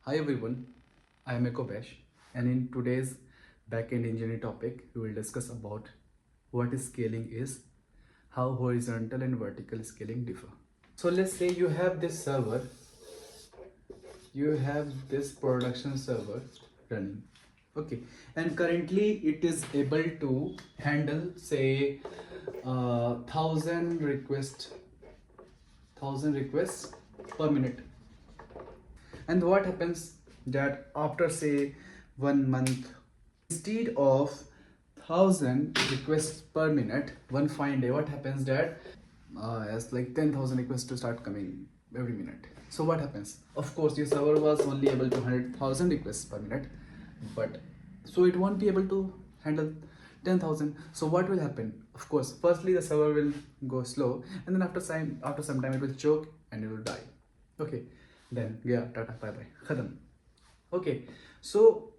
Hi everyone, I am echobash, and in today's backend engineering topic, we will discuss about what scaling is, how horizontal and vertical scaling differ. So let's say you have this server, you have this production server running, okay, and currently it is able to handle say 1,000 requests per minute. And what happens that after say 1 month, instead of 1,000 requests per minute, one fine day, what happens that as like 10,000 requests to start coming every minute. So what happens? Of course, your server was only able to handle 1,000 requests per minute, but so it won't be able to handle 10,000. So what will happen? Of course, firstly the server will go slow, and then after some time it will choke and it will die. Okay, then yeah, tata, bye bye, khatam. Okay, so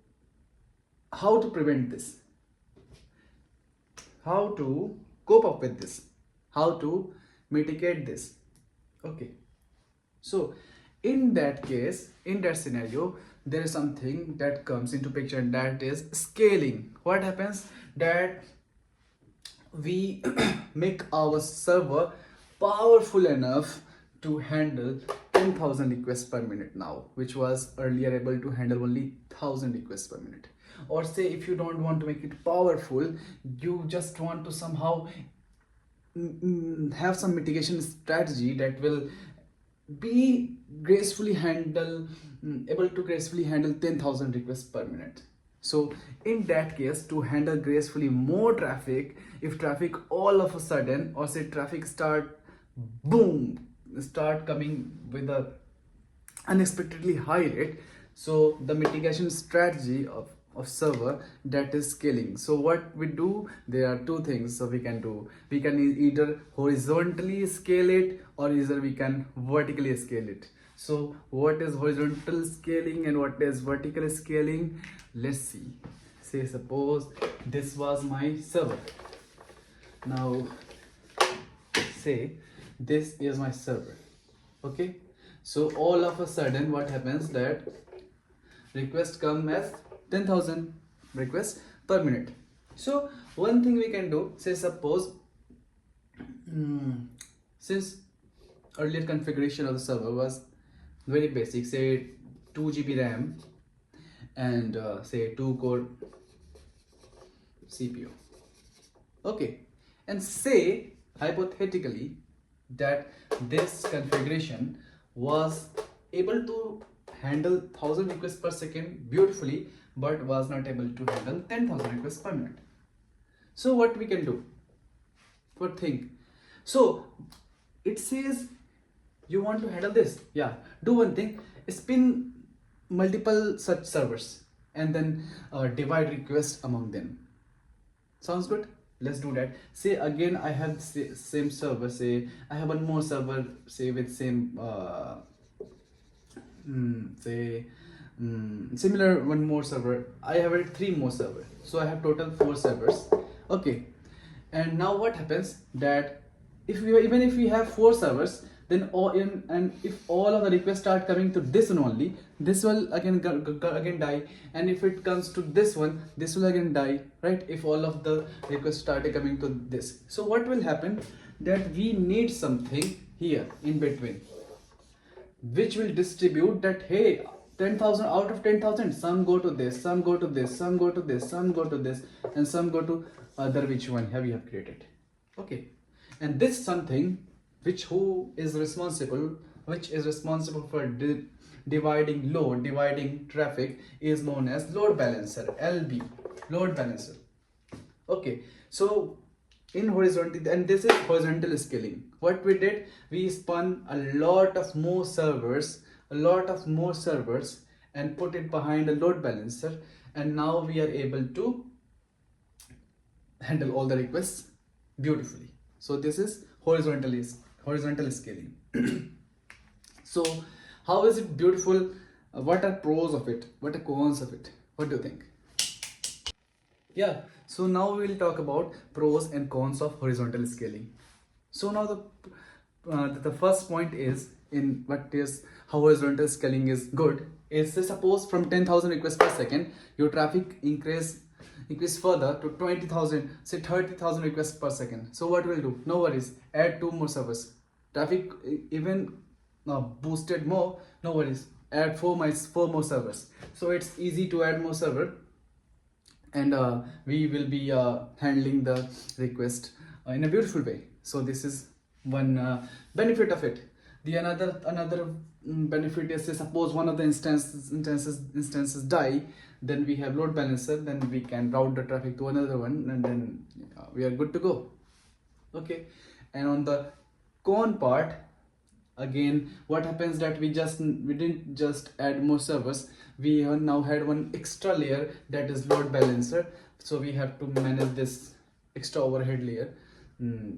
how to prevent this? How to cope up with this? How to mitigate this? Okay, so in that case, in that scenario, there is something that comes into picture, and that is scaling. What happens that we make our server powerful enough to handle 10,000 requests per minute now, which was earlier able to handle only 1,000 requests per minute. Or say if you don't want to make it powerful, you just want to somehow have some mitigation strategy that will be gracefully handle able to gracefully handle 10,000 requests per minute. So in that case, to handle gracefully more traffic, if traffic all of a sudden, or say traffic start coming with a unexpectedly high rate, so the mitigation strategy of server, that is scaling. So what we do, there are two things. So we can do, we can either horizontally scale it, or either we can vertically scale it. So what is horizontal scaling and what is vertical scaling? Let's see. Say suppose this was my server. Now say this is my server. Okay, so all of a sudden what happens that requests come as 10,000 requests per minute. So one thing we can do, say suppose since earlier configuration of the server was very basic, say 2 GB RAM and say 2 core CPU. Okay, and say hypothetically that this configuration was able to handle 1,000 requests per second beautifully, but was not able to handle 10,000 requests per minute. So what we can do? What think? So it says you want to handle this. Yeah, do one thing: spin multiple such servers and then divide requests among them. Sounds good? Let's do that. Say again I have same server, say I have one more server, say with same similar one more server. I have three more servers, so I have total 4 servers. Okay, and now what happens that if we even if we have 4 servers, then and if all of the requests start coming to this one only, this will again again die, and if it comes to this one, this will again die, right? If all of the requests started coming to this, so what will happen that we need something here in between which will distribute that, hey, 10,000 out of 10,000, some go to this, some go to this, some go to this, some go to this, and some go to other which one have you have created. Okay, and this something which which is responsible for dividing load, dividing traffic, is known as load balancer, LB, load balancer. Okay, so in horizontal, and this is horizontal scaling. What we did, we spun a lot of more servers, and put it behind a load balancer, and now we are able to handle all the requests beautifully. So this is horizontal scaling. So how is it beautiful? What are pros of it? What are cons of it? What do you think? Yeah, so now we will talk about pros and cons of horizontal scaling. So now the first point is in what is how horizontal scaling is good. is, say suppose from 10,000 requests per second, your traffic increase further to 20,000, say 30,000 requests per second. So what we'll do? No worries, add 2 more servers. Traffic even boosted more, no worries, add 4 more servers. So it's easy to add more server, and we will be handling the request in a beautiful way. So this is one benefit of it. The another benefit is, say suppose one of the instances die, then we have load balancer, then we can route the traffic to another one, and then we are good to go. Okay. And on the con part, again, what happens that we didn't just add more servers, we now had one extra layer, that is load balancer. So we have to manage this extra overhead layer.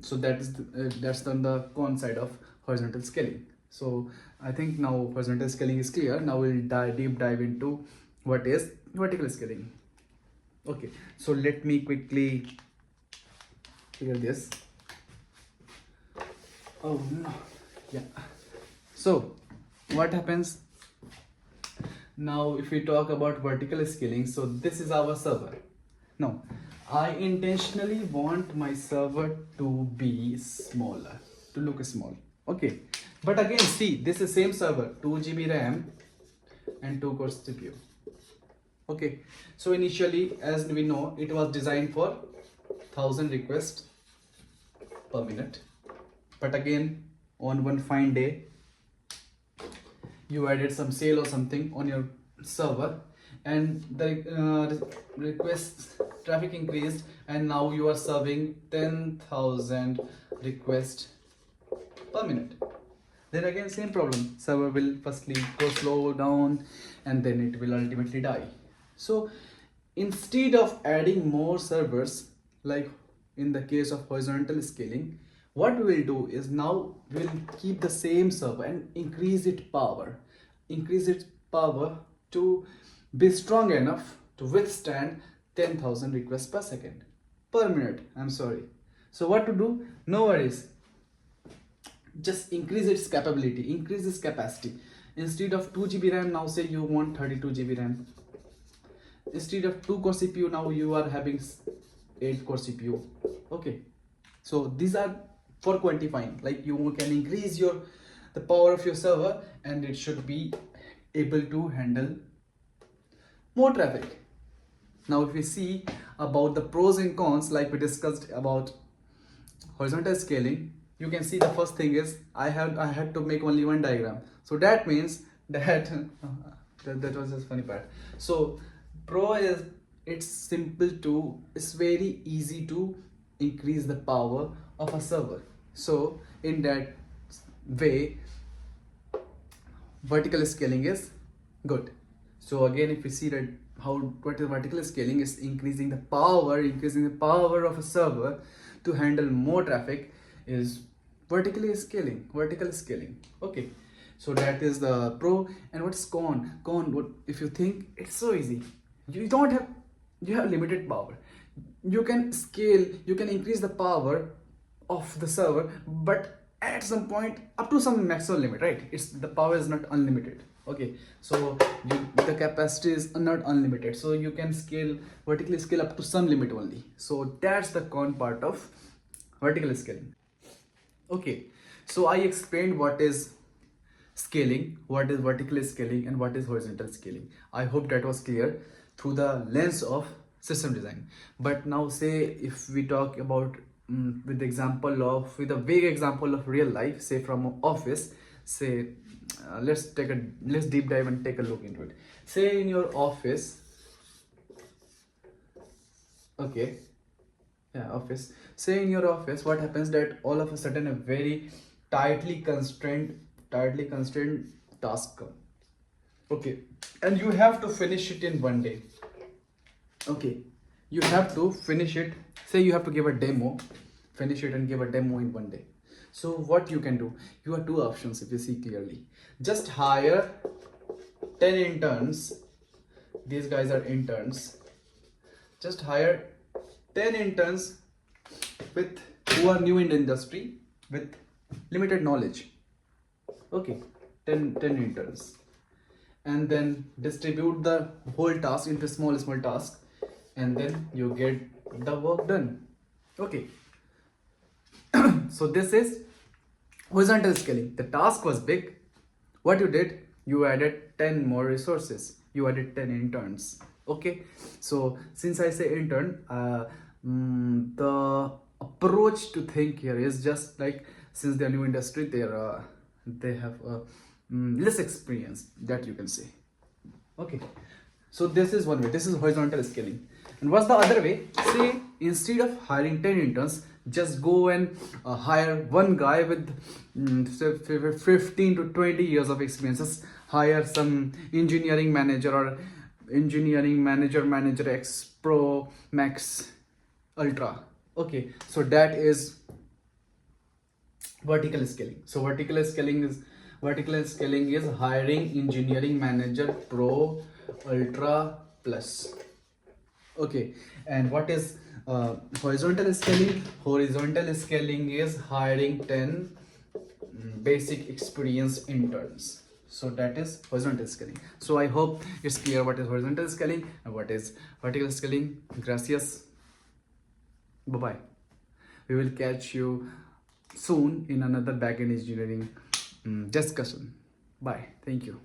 So that's on the con side of horizontal scaling. So I think now horizontal scaling is clear. Now we'll deep dive into what is vertical scaling. Okay, so let me quickly clear this. Oh no. Yeah. So what happens now if we talk about vertical scaling? So this is our server. Now I intentionally want my server to be smaller, to look small. Okay, but again, see, this is same server, 2 GB RAM and 2 core CPU. Okay, so initially, as we know, it was designed for 1,000 requests per minute. But again, on one fine day, you added some sale or something on your server, and the requests traffic increased, and now you are serving 10,000 requests per minute. Then again, same problem, server will firstly go slow down, and then it will ultimately die. So instead of adding more servers, like in the case of horizontal scaling, what we will do is now we'll keep the same server and increase its power to be strong enough to withstand 10,000 requests per second, per minute, I'm sorry. So what to do? No worries, just increase its capability, increase its capacity. Instead of 2 GB RAM, now say you want 32 GB RAM. Instead of 2 core CPU, now you are having 8 core CPU. Okay, so these are for quantifying, like you can increase the power of your server, and it should be able to handle more traffic. Now if we see about the pros and cons, like we discussed about horizontal scaling, you can see the first thing is I had to make only one diagram. So that means that that was just funny part. So pro is it's very easy to increase the power of a server. So in that way, vertical scaling is good. So again, if we see that what is vertical scaling, is increasing the power of a server to handle more traffic, is vertical scaling. Okay, so that is the pro. And what's con? What if you think it's so easy? You have limited power. You can scale, you can increase the power of the server, but at some point up to some maximum limit, right? The power is not unlimited. Okay, so the capacity is not unlimited, so you can vertically scale up to some limit only. So that's the con part of vertical scaling. Okay, so I explained what is scaling, what is vertical scaling, and what is horizontal scaling. I hope that was clear through the lens of system design. But now say if we talk about with a vague example of real life, say from office, say let's deep dive and take a look into it. Say in your office, okay, yeah, office. Say in your office, what happens that all of a sudden a very tightly constrained task come. Okay, and you have to finish it in one day. Okay, you have to finish it. Say you have to give a demo, finish it and give a demo in one day. So what you can do? You have two options if you see clearly. Just hire 10 interns. These guys are interns. Just hire 10 interns who are new in the industry with limited knowledge. Okay, 10 interns. and then distribute the whole task into small tasks, and then you get the work done. Okay, so this is horizontal scaling. The task was big. What you did, you added 10 more resources, you added 10 interns. Okay, so since I say intern, the approach to think here is just like, since they're new industry, they have less experience, that you can say. Okay, so this is one way, this is horizontal scaling. And what's the other way? Say instead of hiring 10 interns, just go and hire one guy with say 15 to 20 years of experience. Just hire some engineering manager or engineering manager X Pro Max Ultra. Okay, so that is vertical scaling. So vertical scaling is hiring engineering manager Pro Ultra Plus. Okay, and what is horizontal scaling? Horizontal scaling is hiring 10 basic experience interns. So that is horizontal scaling. So I hope it's clear what is horizontal scaling and what is vertical scaling. Gracias. Bye bye. We will catch you soon in another backend engineering discussion. Bye. Thank you.